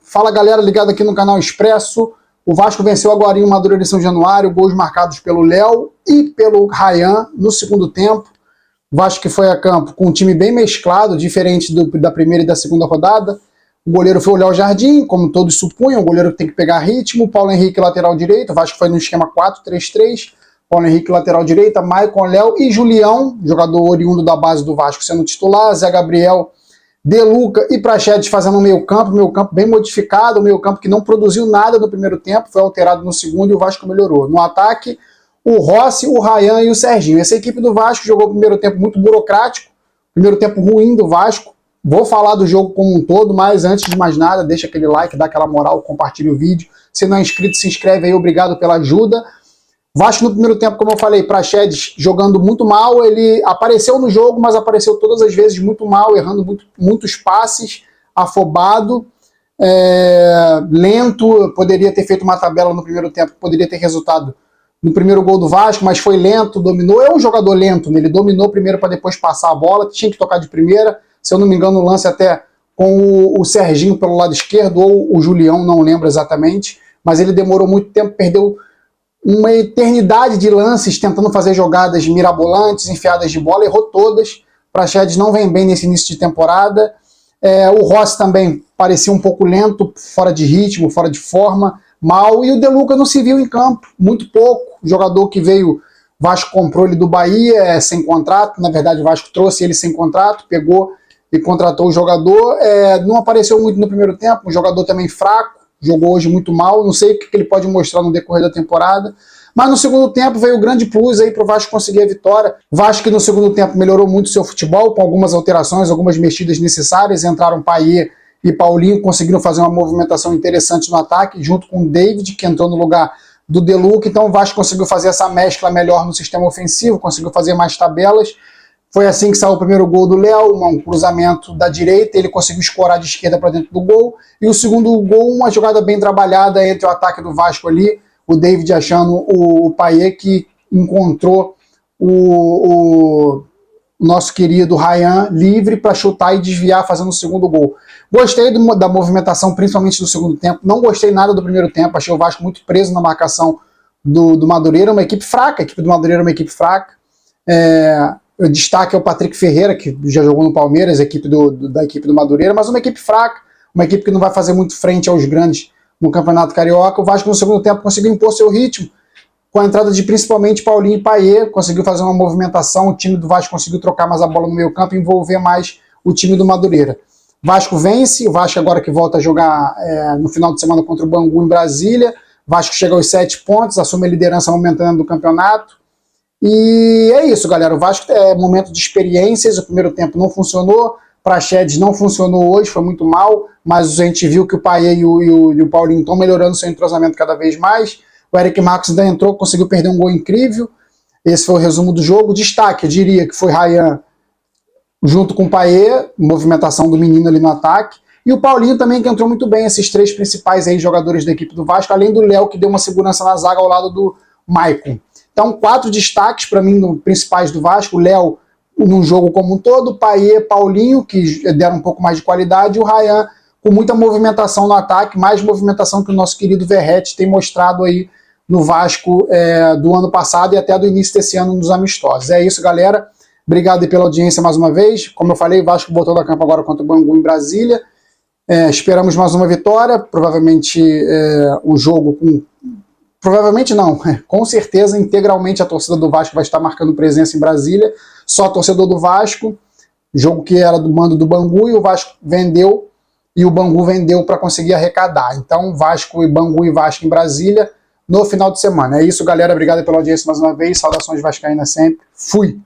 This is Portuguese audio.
Fala galera, ligado aqui no canal Expresso. O Vasco venceu agora em Madureira de São Januário, gols marcados pelo Léo e pelo Ryan no segundo tempo. O Vasco que foi a campo com um time bem mesclado, diferente da primeira e da segunda rodada. O goleiro foi o Léo Jardim, como todos supunham, o goleiro tem que pegar ritmo. Paulo Henrique, lateral direito, o Vasco foi no esquema 4-3-3. Paulo Henrique, lateral direita, Maicon, Léo e Julião, jogador oriundo da base do Vasco, sendo titular. Zé Gabriel, De Luca e Praxedes fazendo um meio campo bem modificado, um meio campo que não produziu nada no primeiro tempo, foi alterado no segundo e o Vasco melhorou. No ataque, o Rossi, o Ryan e o Serginho. Essa equipe do Vasco jogou o primeiro tempo muito burocrático, primeiro tempo ruim do Vasco. Vou falar do jogo como um todo, mas antes de mais nada, deixa aquele like, dá aquela moral, compartilha o vídeo. Se não é inscrito, se inscreve aí, obrigado pela ajuda. Vasco no primeiro tempo, como eu falei, Praxedes jogando muito mal, ele apareceu no jogo, mas apareceu todas as vezes muito mal, errando muitos passes, afobado, lento, poderia ter feito uma tabela no primeiro tempo, poderia ter resultado no primeiro gol do Vasco, mas foi lento, dominou, é um jogador lento, né? Ele dominou primeiro para depois passar a bola, tinha que tocar de primeira, se eu não me engano o lance até com o Serginho pelo lado esquerdo, ou o Julião, não lembro exatamente, mas ele demorou muito tempo, perdeu uma eternidade de lances tentando fazer jogadas mirabolantes, enfiadas de bola, errou todas. Praxedes não vem bem nesse início de temporada. O Rossi também parecia um pouco lento, fora de ritmo, fora de forma, mal. E o De Luca não se viu em campo, muito pouco. O jogador que veio, o Vasco comprou ele do Bahia, sem contrato. Na verdade, o Vasco trouxe ele sem contrato, pegou e contratou o jogador. Não apareceu muito no primeiro tempo, um jogador também fraco. Jogou hoje muito mal, não sei o que ele pode mostrar no decorrer da temporada. Mas no segundo tempo veio o grande plus aí para o Vasco conseguir a vitória. Vasco que no segundo tempo melhorou muito o seu futebol, com algumas alterações, algumas mexidas necessárias. Entraram Payet e Paulinho, conseguiram fazer uma movimentação interessante no ataque, junto com o David, que entrou no lugar do De Luca. Então o Vasco conseguiu fazer essa mescla melhor no sistema ofensivo, conseguiu fazer mais tabelas. Foi assim que saiu o primeiro gol do Léo, um cruzamento da direita, ele conseguiu escorar de esquerda para dentro do gol. E o segundo gol, uma jogada bem trabalhada entre o ataque do Vasco ali, o David achando o Payet, que encontrou o nosso querido Ryan livre para chutar e desviar fazendo o segundo gol. Gostei da movimentação, principalmente do segundo tempo. Não gostei nada do primeiro tempo, achei o Vasco muito preso na marcação do Madureira, uma equipe fraca, a equipe do Madureira é uma equipe fraca. O destaque é o Patrick Ferreira, que já jogou no Palmeiras, da equipe do Madureira, mas uma equipe fraca, uma equipe que não vai fazer muito frente aos grandes no Campeonato Carioca. O Vasco no segundo tempo conseguiu impor seu ritmo, com a entrada de principalmente Paulinho e Payet, conseguiu fazer uma movimentação, o time do Vasco conseguiu trocar mais a bola no meio campo e envolver mais o time do Madureira. Vasco vence, o Vasco agora que volta a jogar no final de semana contra o Bangu em Brasília, Vasco chega aos 7 pontos, assume a liderança momentânea do campeonato. E é isso, galera. O Vasco é momento de experiências. O primeiro tempo não funcionou. Praxedes não funcionou hoje, foi muito mal. Mas a gente viu que o Payet e o Paulinho estão melhorando seu entrosamento cada vez mais. O Eric Marcos ainda entrou, conseguiu perder um gol incrível. Esse foi o resumo do jogo. Destaque, eu diria que foi Ryan junto com o Payet, movimentação do menino ali no ataque. E o Paulinho também, que entrou muito bem. Esses três principais aí jogadores da equipe do Vasco, além do Léo, que deu uma segurança na zaga ao lado do Maicon. Então, 4 destaques para mim principais do Vasco. O Léo num jogo como um todo, Payet, Paulinho, que deram um pouco mais de qualidade, e o Ryan com muita movimentação no ataque, mais movimentação que o nosso querido Verratti tem mostrado aí no Vasco do ano passado e até do início desse ano nos amistosos. É isso, galera. Obrigado aí pela audiência mais uma vez. Como eu falei, o Vasco botou da campo agora contra o Bangu em Brasília. Esperamos mais uma vitória, provavelmente um jogo com... Provavelmente não, com certeza integralmente a torcida do Vasco vai estar marcando presença em Brasília, só torcedor do Vasco, jogo que era do mando do Bangu e o Vasco vendeu e o Bangu vendeu para conseguir arrecadar. Então Vasco e Bangu e Vasco em Brasília no final de semana. É isso, galera, obrigado pela audiência mais uma vez, saudações vascaínas sempre, fui!